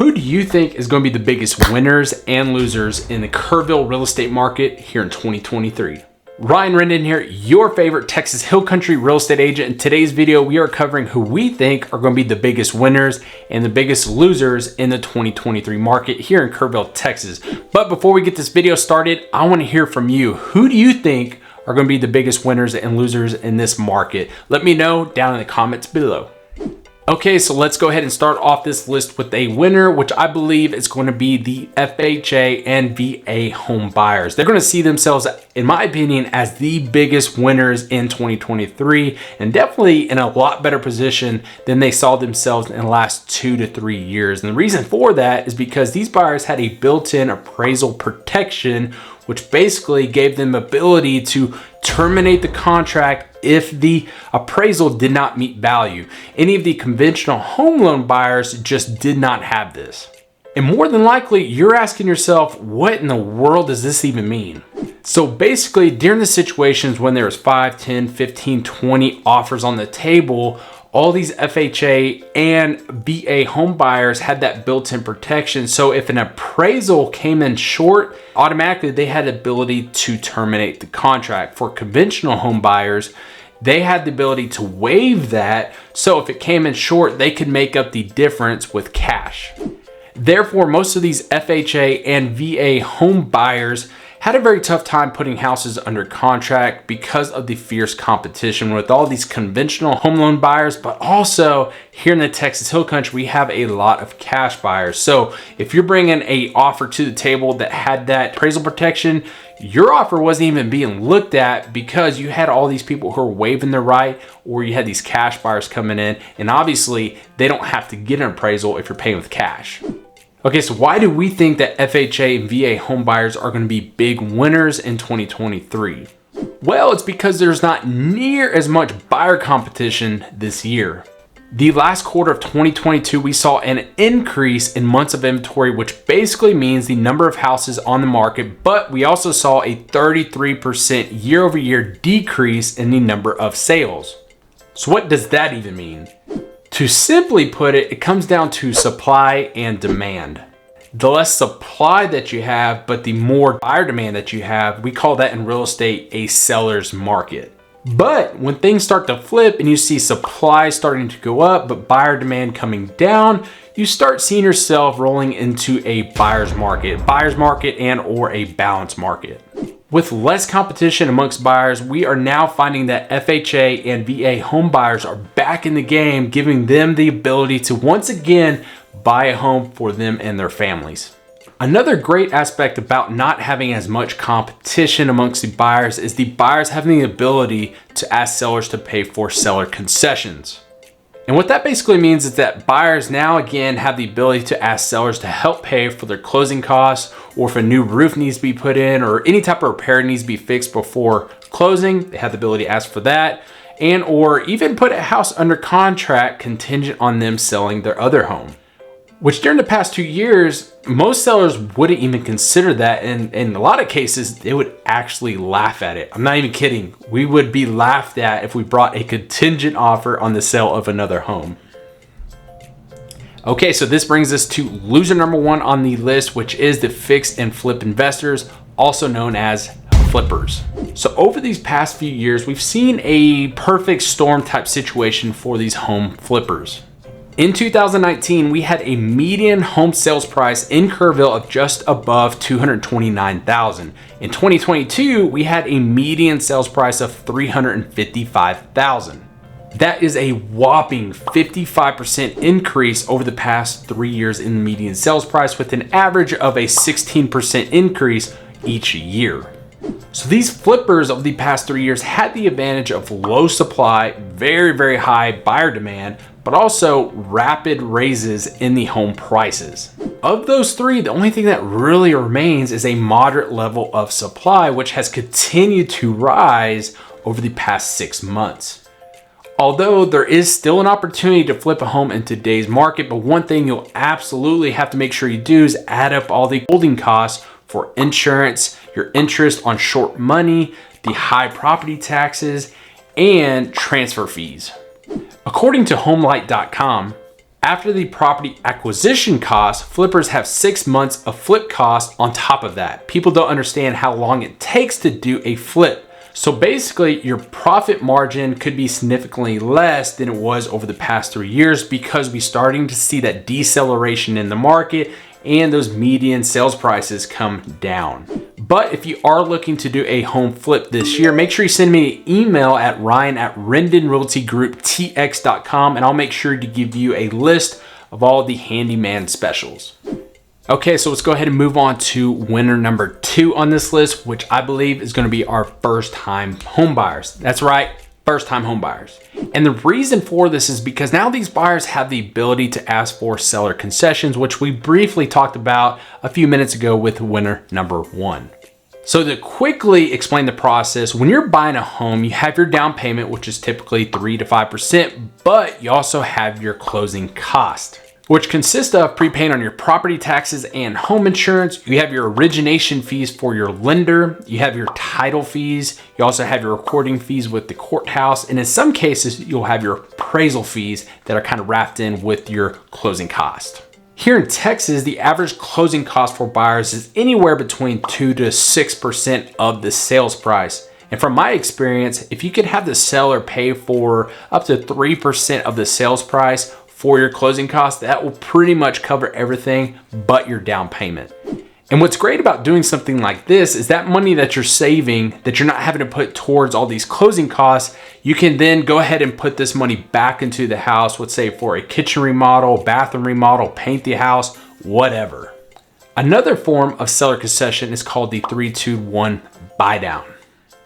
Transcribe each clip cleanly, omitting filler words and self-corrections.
Who do you think is going to be the biggest winners and losers in the Kerrville real estate market here in 2023? Ryan Rendon here, your favorite Texas Hill Country real estate agent. In today's video, we are covering who we think are going to be the biggest winners and the biggest losers in the 2023 market here in Kerrville, Texas. But before we get this video started, I want to hear from you. Who do you think are going to be the biggest winners and losers in this market? Let me know down in the comments below. Okay, so let's go ahead and start off this list with a winner, which I believe is going to be the FHA and VA home buyers. They're going to see themselves, in my opinion, as the biggest winners in 2023 and definitely in a lot better position than they saw themselves in the last 2 to 3 years. And the reason for that is because these buyers had a built-in appraisal protection, which basically gave them ability to terminate the contract if the appraisal did not meet value. Any of the conventional home loan buyers just did not have this. And more than likely, you're asking yourself, what in the world does this even mean? So basically, during the situations when there was 5, 10, 15, 20 offers on the table, all these FHA and VA home buyers had that built-in protection. So if an appraisal came in short, automatically they had the ability to terminate the contract. For conventional home buyers, they had the ability to waive that. So if it came in short, they could make up the difference with cash. Therefore, most of these FHA and VA home buyers had a very tough time putting houses under contract because of the fierce competition with all these conventional home loan buyers, but also here in the Texas Hill Country, we have a lot of cash buyers. So if you're bringing an offer to the table that had that appraisal protection, your offer wasn't even being looked at because you had all these people who are waiving their right, or you had these cash buyers coming in, and obviously they don't have to get an appraisal if you're paying with cash. Okay, so why do we think that FHA and VA home buyers are going to be big winners in 2023? Well, it's because there's not near as much buyer competition this year. The last quarter of 2022, we saw an increase in months of inventory, which basically means the number of houses on the market, but we also saw a 33% year-over-year decrease in the number of sales. So what does that even mean? To simply put it, it comes down to supply and demand. The less supply that you have, but the more buyer demand that you have, we call that in real estate a seller's market. But when things start to flip and you see supply starting to go up, but buyer demand coming down, you start seeing yourself rolling into a buyer's market and or a balanced market. With less competition amongst buyers, we are now finding that FHA and VA home buyers are back in the game, giving them the ability to once again buy a home for them and their families. Another great aspect about not having as much competition amongst the buyers is the buyers having the ability to ask sellers to pay for seller concessions. And what that basically means is that buyers now again have the ability to ask sellers to help pay for their closing costs, or if a new roof needs to be put in or any type of repair needs to be fixed before closing, they have the ability to ask for that, and or even put a house under contract contingent on them selling their other home. Which during the past 2 years, most sellers wouldn't even consider that, and in a lot of cases, they would actually laugh at it. I'm not even kidding. We would be laughed at if we brought a contingent offer on the sale of another home. Okay, so this brings us to loser number 1 on the list, which is the fix and flip investors, also known as flippers. So over these past few years, we've seen a perfect storm type situation for these home flippers. In 2019, we had a median home sales price in Kerrville of just above $229,000. In 2022, we had a median sales price of $355,000. That is a whopping 55% increase over the past 3 years in the median sales price, with an average of a 16% increase each year. So these flippers of the past 3 years had the advantage of low supply, very, very high buyer demand, but also rapid raises in the home prices. Of those three, the only thing that really remains is a moderate level of supply, which has continued to rise over the past 6 months. Although there is still an opportunity to flip a home in today's market, but one thing you'll absolutely have to make sure you do is add up all the holding costs for insurance, your interest on short money, the high property taxes, and transfer fees. According to homelight.com, After the property acquisition cost, flippers have 6 months of flip cost on top of that. People don't understand how long it takes to do a flip. So basically, your profit margin could be significantly less than it was over the past 3 years because we're starting to see that deceleration in the market and those median sales prices come down. But if you are looking to do a home flip this year, make sure you send me an email at ryan@rendonrealtygrouptx.com and I'll make sure to give you a list of all the handyman specials. Okay, so let's go ahead and move on to winner number 2 on this list, which I believe is going to be our first-time home buyers. That's right, first-time home buyers. And the reason for this is because now these buyers have the ability to ask for seller concessions, which we briefly talked about a few minutes ago with winner number 1. So to quickly explain the process, when you're buying a home, you have your down payment, which is typically 3 to 5%, but you also have your closing cost, which consists of prepaying on your property taxes and home insurance. You have your origination fees for your lender. You have your title fees. You also have your recording fees with the courthouse. And in some cases, you'll have your appraisal fees that are kind of wrapped in with your closing cost. Here in Texas, the average closing cost for buyers is anywhere between 2 to 6% of the sales price. And from my experience, if you could have the seller pay for up to 3% of the sales price for your closing costs, that will pretty much cover everything but your down payment. And what's great about doing something like this is that money that you're saving, that you're not having to put towards all these closing costs, you can then go ahead and put this money back into the house, let's say for a kitchen remodel, bathroom remodel, paint the house, whatever. Another form of seller concession is called the 3-2-1 buy down.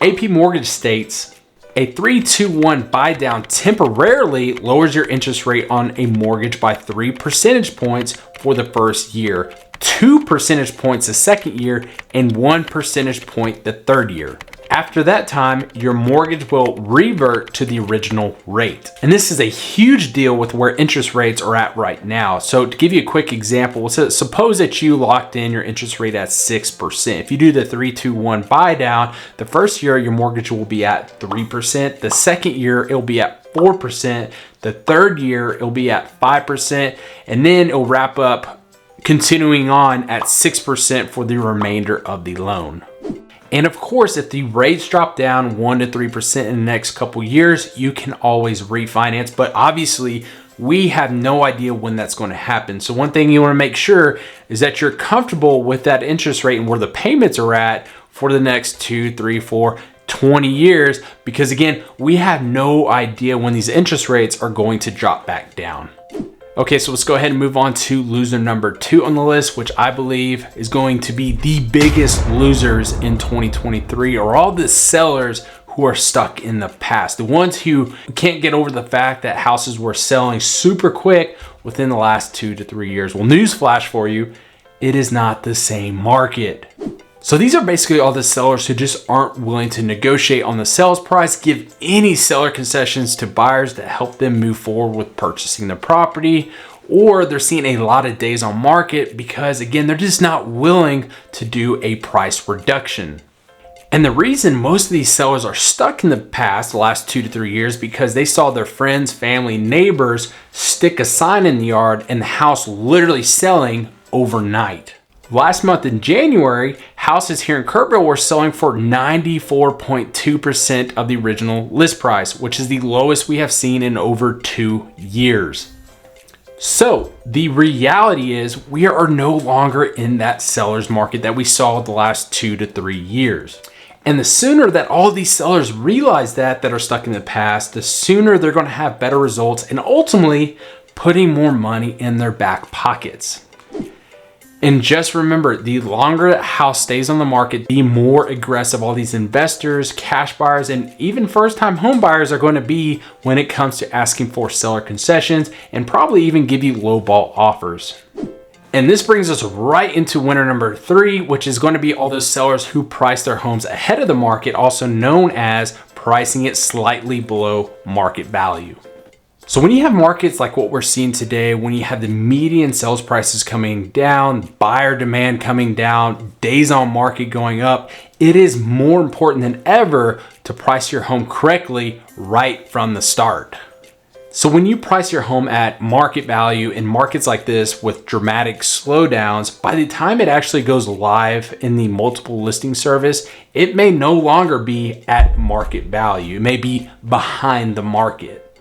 AP Mortgage states, a 3-2-1 buy down temporarily lowers your interest rate on a mortgage by 3 percentage points for the first year, 2 percentage points the second year, and 1 percentage point the third year. After that time, your mortgage will revert to the original rate. And this is a huge deal with where interest rates are at right now. So to give you a quick example, suppose that you locked in your interest rate at 6%. If you do the 3-2-1 buy down, the first year your mortgage will be at 3%. The second year it'll be at 4%. The third year it'll be at 5%. And then it'll wrap up continuing on at 6% for the remainder of the loan. And of course, if the rates drop down 1 to 3% in the next couple years, you can always refinance. But obviously, we have no idea when that's going to happen. So one thing you want to make sure is that you're comfortable with that interest rate and where the payments are at for the next 2, 3, 4, 20 years. Because again, we have no idea when these interest rates are going to drop back down. Okay, so let's go ahead and move on to loser number 2 on the list, which I believe is going to be the biggest losers in 2023, are all the sellers who are stuck in the past. The ones who can't get over the fact that houses were selling super quick within the last 2 to 3 years. Well, newsflash for you, it is not the same market. So these are basically all the sellers who just aren't willing to negotiate on the sales price, give any seller concessions to buyers that help them move forward with purchasing the property, or they're seeing a lot of days on market because again, they're just not willing to do a price reduction. And the reason most of these sellers are stuck in the past, the last 2 to 3 years, because they saw their friends, family, neighbors stick a sign in the yard and the house literally selling overnight. Last month in January, houses here in Kerrville were selling for 94.2% of the original list price, which is the lowest we have seen in over 2 years. So the reality is we are no longer in that seller's market that we saw the last 2 to 3 years. And the sooner that all these sellers realize that are stuck in the past, the sooner they're going to have better results and ultimately putting more money in their back pockets. And just remember, the longer that house stays on the market, the more aggressive all these investors, cash buyers, and even first-time home buyers are going to be when it comes to asking for seller concessions and probably even give you lowball offers. And this brings us right into winner number 3, which is going to be all those sellers who price their homes ahead of the market, also known as pricing it slightly below market value. So when you have markets like what we're seeing today, when you have the median sales prices coming down, buyer demand coming down, days on market going up, it is more important than ever to price your home correctly right from the start. So when you price your home at market value in markets like this with dramatic slowdowns, by the time it actually goes live in the multiple listing service, it may no longer be at market value. It may be behind the market.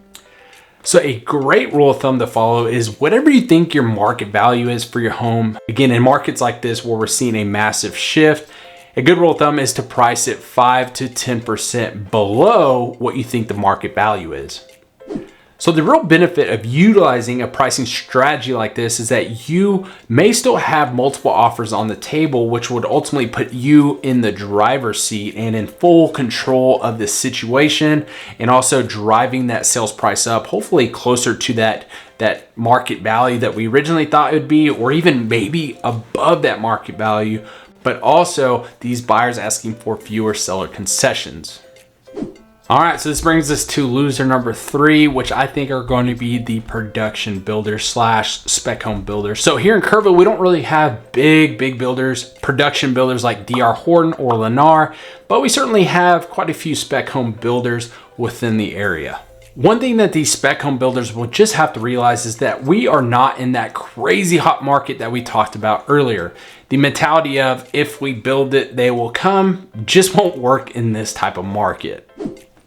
So a great rule of thumb to follow is whatever you think your market value is for your home. Again, in markets like this where we're seeing a massive shift, a good rule of thumb is to price it 5 to 10% below what you think the market value is. So the real benefit of utilizing a pricing strategy like this is that you may still have multiple offers on the table, which would ultimately put you in the driver's seat and in full control of the situation, and also driving that sales price up, hopefully closer to that market value that we originally thought it would be, or even maybe above that market value, but also these buyers asking for fewer seller concessions. All right, so this brings us to loser number 3, which I think are going to be the production builders slash spec home builders. So here in Kerrville, we don't really have big builders, production builders like D.R. Horton or Lennar, but we certainly have quite a few spec home builders within the area. One thing that these spec home builders will just have to realize is that we are not in that crazy hot market that we talked about earlier. The mentality of if we build it, they will come just won't work in this type of market.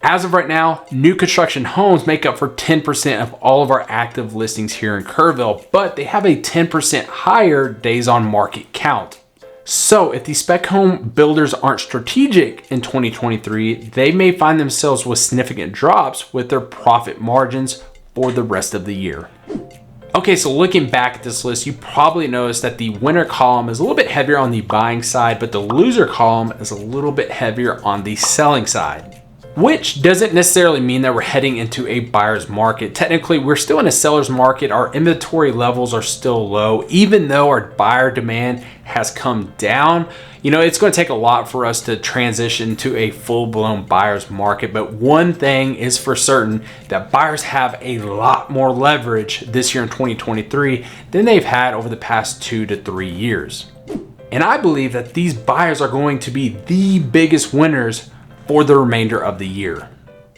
As of right now, new construction homes make up for 10% of all of our active listings here in Kerrville, but they have a 10% higher days on market count. So if these spec home builders aren't strategic in 2023, they may find themselves with significant drops with their profit margins for the rest of the year. Okay, so looking back at this list, you probably noticed that the winner column is a little bit heavier on the buying side, but the loser column is a little bit heavier on the selling side. Which doesn't necessarily mean that we're heading into a buyer's market. Technically, we're still in a seller's market. Our inventory levels are still low, even though our buyer demand has come down. You know, it's going to take a lot for us to transition to a full-blown buyer's market. But one thing is for certain, that buyers have a lot more leverage this year in 2023 than they've had over the past 2 to 3 years. And I believe that these buyers are going to be the biggest winners for the remainder of the year.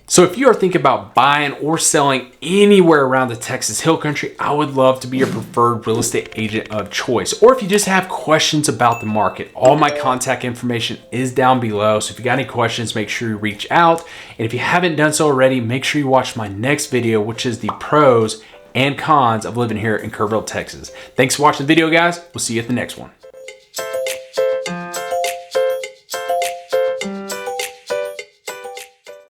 So if you are thinking about buying or selling anywhere around the Texas Hill Country, I would love to be your preferred real estate agent of choice. Or if you just have questions about the market, all my contact information is down below. So if you got any questions, make sure you reach out. And if you haven't done so already, make sure you watch my next video, which is the pros and cons of living here in Kerrville, Texas. Thanks for watching the video, guys. We'll see you at the next one.